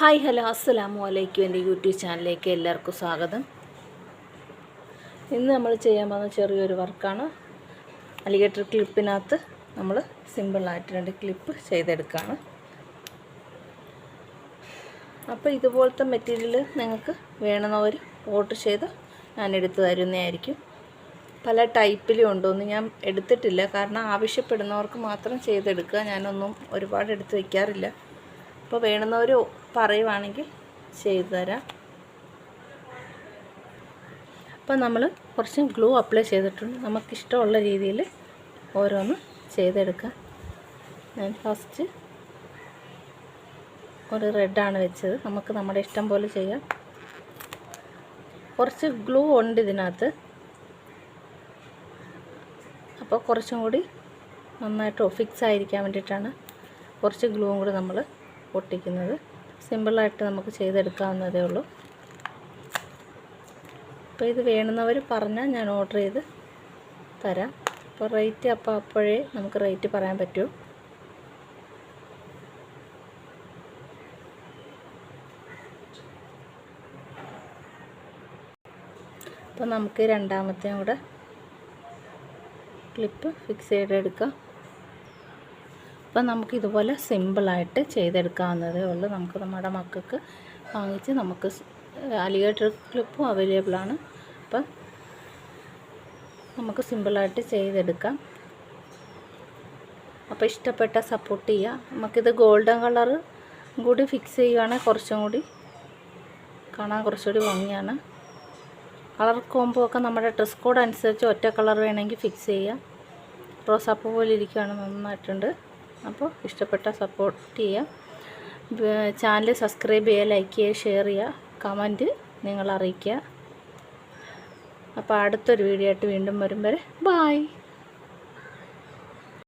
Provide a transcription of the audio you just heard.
Hi hello അസ്സലാമു അലൈക്കും. എൻ്റെ യൂട്യൂബ് ചാനലിലേക്ക് എല്ലാവർക്കും സ്വാഗതം. ഇന്ന് നമ്മൾ ചെയ്യാൻ പോകുന്ന ചെറിയൊരു വർക്കാണ്. അലിഗേറ്റർ ക്ലിപ്പിനകത്ത് നമ്മൾ സിമ്പിളായിട്ട് 2 ക്ലിപ്പ് ചെയ്തെടുക്കുകയാണ്. അപ്പോൾ ഇതുപോലത്തെ മെറ്റീരിയൽ നിങ്ങൾക്ക് വേണമെന്നവർ ഓർഡർ ചെയ്ത് ഞാൻ എടുത്തു തരുന്നതായിരിക്കും. പല ടൈപ്പിലും ഉണ്ടോയെന്ന് ഞാൻ എടുത്തിട്ടില്ല, കാരണം ആവശ്യപ്പെടുന്നവർക്ക് മാത്രം ചെയ്തെടുക്കുക. ഞാനൊന്നും ഒരുപാട് എടുത്ത് വയ്ക്കാറില്ല. അപ്പോൾ വേണമെന്നവർ പറയുവാണെങ്കിൽ ചെയ്തു തരാം. അപ്പോൾ നമ്മൾ കുറച്ച് ഗ്ലൂ അപ്ലൈ ചെയ്തിട്ടുണ്ട്. നമുക്കിഷ്ടമുള്ള രീതിയിൽ ഓരോന്ന് ചെയ്തെടുക്കാം. ഞാൻ ഫസ്റ്റ് ഒരു റെഡാണ് വെച്ചത്. നമുക്ക് നമ്മുടെ ഇഷ്ടം പോലെ ചെയ്യാം. കുറച്ച് ഗ്ലൂ ഉണ്ട് ഇതിനകത്ത്, അപ്പോൾ കുറച്ചും കൂടി നന്നായിട്ട് ഫിക്സ് ആയിരിക്കാൻ വേണ്ടിയിട്ടാണ് കുറച്ച് ഗ്ലൂവും കൂടി നമ്മൾ ഒട്ടിക്കുന്നത്. സിമ്പിളായിട്ട് നമുക്ക് ചെയ്തെടുക്കാവുന്നതേ ഉള്ളൂ. അപ്പോൾ ഇത് വേണമെന്നവർ പറഞ്ഞാൽ ഞാൻ ഓർഡർ ചെയ്ത് തരാം. അപ്പോൾ റേറ്റ് അപ്പോഴേ നമുക്ക് റേറ്റ് പറയാൻ പറ്റുമോ. അപ്പോൾ നമുക്ക് രണ്ടാമത്തെയും കൂടെ ക്ലിപ്പ് ഫിക്സ് ചെയ്തെടുക്കാം. അപ്പം നമുക്ക് ഇതുപോലെ സിമ്പിളായിട്ട് ചെയ്തെടുക്കാവുന്നതേ ഉള്ളൂ. നമുക്ക് നമ്മുടെ മക്കൾക്ക് വാങ്ങിച്ച് നമുക്ക് അലിഗേറ്റർ ക്ലിപ്പും അവൈലബിളാണ്. അപ്പം നമുക്ക് സിമ്പിളായിട്ട് ചെയ്തെടുക്കാം. അപ്പോൾ ഇഷ്ടപ്പെട്ട സപ്പോർട്ട് ചെയ്യുക. നമുക്കിത് ഗോൾഡൻ കളർ കൂടി ഫിക്സ് ചെയ്യുകയാണെങ്കിൽ കുറച്ചും കൂടി കാണാൻ കുറച്ചുകൂടി ഭംഗിയാണ്. കളർ കോംബോ ഒക്കെ നമ്മുടെ ഡ്രസ് കോഡ് അനുസരിച്ച് ഒറ്റ കളർ വേണമെങ്കിൽ ഫിക്സ് ചെയ്യാം. റോസാപ്പൂ പോലെ ഇരിക്കുകയാണ്, നന്നായിട്ടുണ്ട്. അപ്പോൾ ഇഷ്ടപ്പെട്ട സപ്പോർട്ട് ചെയ്യുക. ചാനൽ സബ്സ്ക്രൈബ് ചെയ്യുക, ലൈക്ക് ചെയ്യുക, ഷെയർ ചെയ്യുക, കമൻറ്റ് നിങ്ങൾ അറിയിക്കുക. അപ്പോൾ അടുത്തൊരു വീഡിയോ ആയിട്ട് വീണ്ടും വരും വരെ ബായ്.